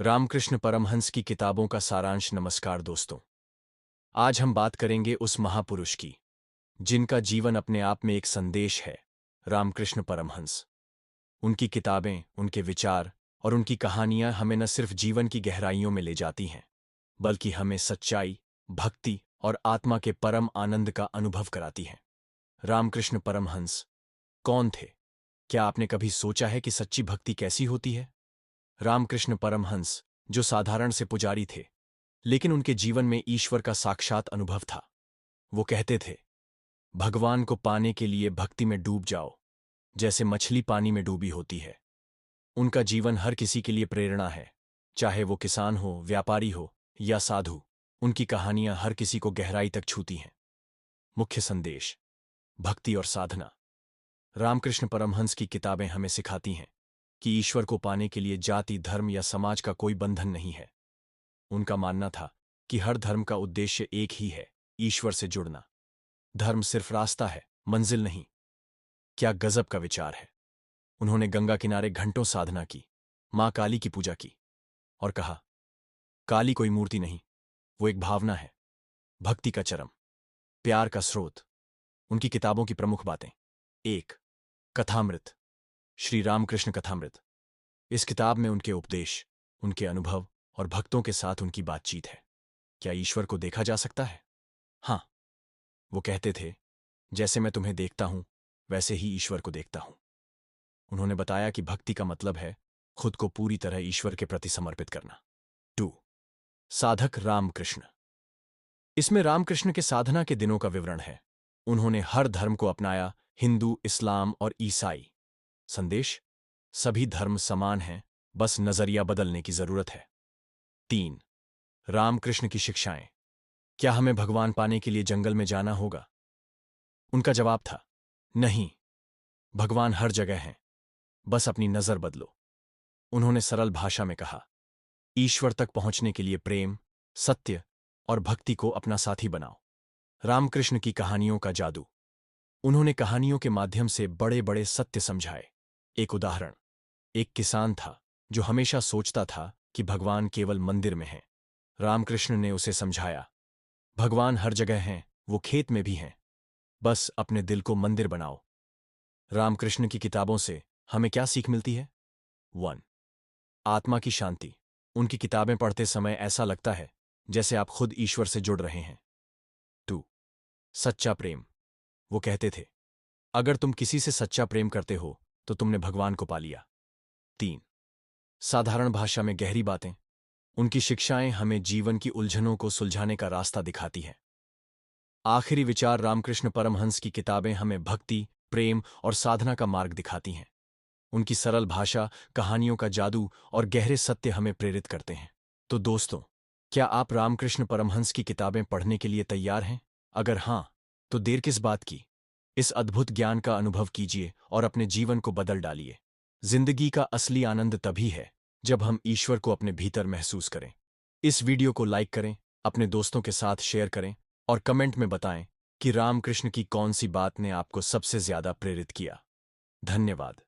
रामकृष्ण परमहंस की किताबों का सारांश। नमस्कार दोस्तों, आज हम बात करेंगे उस महापुरुष की जिनका जीवन अपने आप में एक संदेश है, रामकृष्ण परमहंस। उनकी किताबें, उनके विचार और उनकी कहानियां हमें न सिर्फ जीवन की गहराइयों में ले जाती हैं, बल्कि हमें सच्चाई, भक्ति और आत्मा के परम आनंद का अनुभव कराती हैं। रामकृष्ण परमहंस कौन थे? क्या आपने कभी सोचा है कि सच्ची भक्ति कैसी होती है? रामकृष्ण परमहंस, जो साधारण से पुजारी थे, लेकिन उनके जीवन में ईश्वर का साक्षात अनुभव था। वो कहते थे, भगवान को पाने के लिए भक्ति में डूब जाओ, जैसे मछली पानी में डूबी होती है। उनका जीवन हर किसी के लिए प्रेरणा है, चाहे वो किसान हो, व्यापारी हो या साधु। उनकी कहानियां हर किसी को गहराई तक छूती हैं। मुख्य संदेश: भक्ति और साधना। रामकृष्ण परमहंस की किताबें हमें सिखाती हैं कि ईश्वर को पाने के लिए जाति, धर्म या समाज का कोई बंधन नहीं है। उनका मानना था कि हर धर्म का उद्देश्य एक ही है, ईश्वर से जुड़ना। धर्म सिर्फ रास्ता है, मंजिल नहीं। क्या गजब का विचार है! उन्होंने गंगा किनारे घंटों साधना की, मां काली की पूजा की और कहा, काली कोई मूर्ति नहीं, वो एक भावना है, भक्ति का चरम, प्यार का स्रोत। उनकी किताबों की प्रमुख बातें: 1. कथामृत, श्री रामकृष्ण कथामृत। इस किताब में उनके उपदेश, उनके अनुभव और भक्तों के साथ उनकी बातचीत है। क्या ईश्वर को देखा जा सकता है? हाँ, वो कहते थे, जैसे मैं तुम्हें देखता हूं, वैसे ही ईश्वर को देखता हूं। उन्होंने बताया कि भक्ति का मतलब है खुद को पूरी तरह ईश्वर के प्रति समर्पित करना। 2. साधक रामकृष्ण। इसमें रामकृष्ण के साधना के दिनों का विवरण है। उन्होंने हर धर्म को अपनाया, हिंदू, इस्लाम और ईसाई। संदेश: सभी धर्म समान हैं, बस नजरिया बदलने की जरूरत है। 3. रामकृष्ण की शिक्षाएं। क्या हमें भगवान पाने के लिए जंगल में जाना होगा? उनका जवाब था, नहीं, भगवान हर जगह हैं, बस अपनी नजर बदलो। उन्होंने सरल भाषा में कहा, ईश्वर तक पहुंचने के लिए प्रेम, सत्य और भक्ति को अपना साथी बनाओ। रामकृष्ण की कहानियों का जादू। उन्होंने कहानियों के माध्यम से बड़े बड़े सत्य समझाए। एक उदाहरण: एक किसान था जो हमेशा सोचता था कि भगवान केवल मंदिर में है। रामकृष्ण ने उसे समझाया, भगवान हर जगह हैं, वो खेत में भी हैं, बस अपने दिल को मंदिर बनाओ। रामकृष्ण की किताबों से हमें क्या सीख मिलती है? 1. आत्मा की शांति। उनकी किताबें पढ़ते समय ऐसा लगता है जैसे आप खुद ईश्वर से जुड़ रहे हैं। 2. सच्चा प्रेम। वो कहते थे, अगर तुम किसी से सच्चा प्रेम करते हो तो तुमने भगवान को पा लिया। 3. साधारण भाषा में गहरी बातें। उनकी शिक्षाएं हमें जीवन की उलझनों को सुलझाने का रास्ता दिखाती हैं। आखिरी विचार: रामकृष्ण परमहंस की किताबें हमें भक्ति, प्रेम और साधना का मार्ग दिखाती हैं। उनकी सरल भाषा, कहानियों का जादू और गहरे सत्य हमें प्रेरित करते हैं। तो दोस्तों, क्या आप रामकृष्ण परमहंस की किताबें पढ़ने के लिए तैयार हैं? अगर हां, तो देर किस बात की? इस अद्भुत ज्ञान का अनुभव कीजिए और अपने जीवन को बदल डालिए। जिंदगी का असली आनंद तभी है जब हम ईश्वर को अपने भीतर महसूस करें। इस वीडियो को लाइक करें, अपने दोस्तों के साथ शेयर करें और कमेंट में बताएं कि रामकृष्ण की कौन सी बात ने आपको सबसे ज्यादा प्रेरित किया। धन्यवाद।